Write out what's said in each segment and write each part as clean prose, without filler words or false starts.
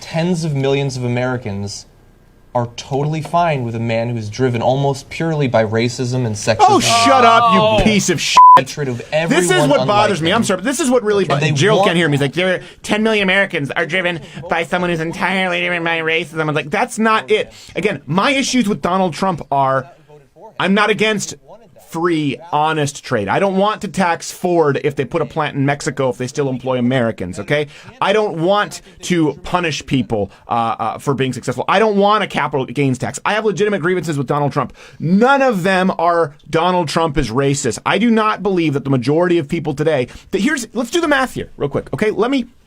tens of millions of Americans are totally fine with a man who's driven almost purely by racism and sexism. Oh, shut up, you piece of shit. Hatred of everyone. This is what bothers me. Him. I'm sorry, but this is what really bothers me. Gerald can't hear me. He's like, there are 10 million Americans are driven by someone who's entirely driven by racism. I'm like, that's not it. Again, my issues with Donald Trump are, I'm not against free, honest trade. I don't want to tax Ford if they put a plant in Mexico if they still employ Americans, okay? I don't want to punish people for being successful. I don't want a capital gains tax. I have legitimate grievances with Donald Trump. None of them are Donald Trump is racist. I do not believe that the majority of people today, let's do the math here real quick, okay?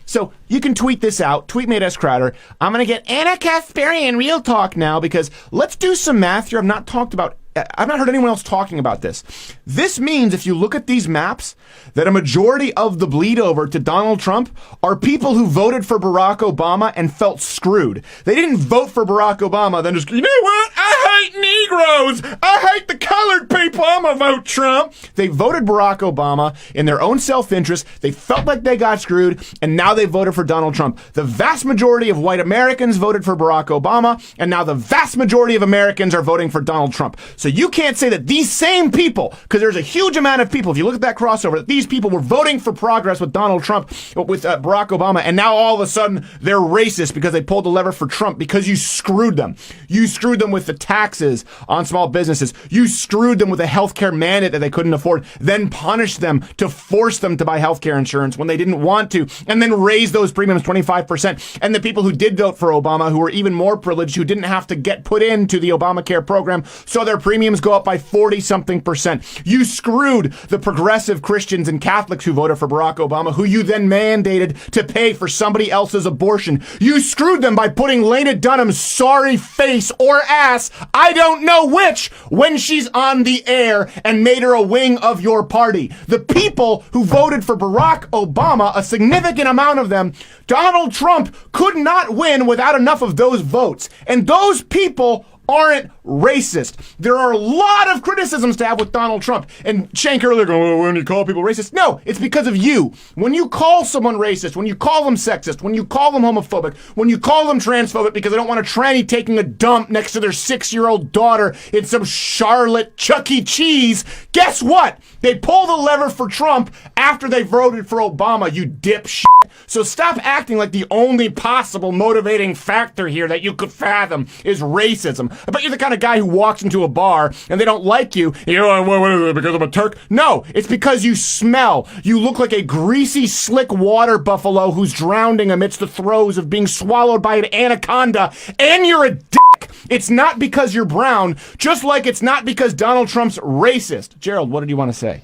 So you can tweet this out. Tweet me at S. Crowder. I'm going to get Anna Kasparian Real Talk now because let's do some math here. I've not heard anyone else talking about this. This means if you look at these maps that a majority of the bleed over to Donald Trump are people who voted for Barack Obama and felt screwed. They didn't vote for Barack Obama, then just, you know what? I hate Negroes. I hate the colored people. I'm going to vote Trump. They voted Barack Obama in their own self-interest. They felt like they got screwed, and now they voted for Donald Trump. The vast majority of white Americans voted for Barack Obama, and now the vast majority of Americans are voting for Donald Trump. So you can't say that these same people, because there's a huge amount of people, if you look at that crossover, that these people were voting for progress with Donald Trump, with Barack Obama, and now all of a sudden they're racist because they pulled the lever for Trump because you screwed them. You screwed them with the taxes on small businesses. You screwed them with a healthcare mandate that they couldn't afford, then punished them to force them to buy healthcare insurance when they didn't want to, and then raise those premiums 25%. And the people who did vote for Obama, who were even more privileged, who didn't have to get put into the Obamacare program, so their premiums go up by 40-something%. You screwed the progressive Christians and Catholics who voted for Barack Obama, who you then mandated to pay for somebody else's abortion. You screwed them by putting Lena Dunham's sorry face or ass, I don't know which, when she's on the air and made her a wing of your party. The people who voted for Barack Obama, a significant amount of them, Donald Trump could not win without enough of those votes. And those people aren't racist. There are a lot of criticisms to have with Donald Trump. And Shank earlier going, well, when you call people racist. No, it's because of you. When you call someone racist, when you call them sexist, when you call them homophobic, when you call them transphobic because they don't want a tranny taking a dump next to their 6-year-old daughter in some Charlotte Chuck E. Cheese, guess what? They pull the lever for Trump after they voted for Obama, you dipshit. So stop acting like the only possible motivating factor here that you could fathom is racism. I bet you're the kind of guy who walks into a bar and they don't like you. You know, what is it, because I'm a Turk? No, it's because you smell. You look like a greasy, slick water buffalo who's drowning amidst the throes of being swallowed by an anaconda, and you're a dick. It's not because you're brown, just like it's not because Donald Trump's racist. Gerald, what did you want to say?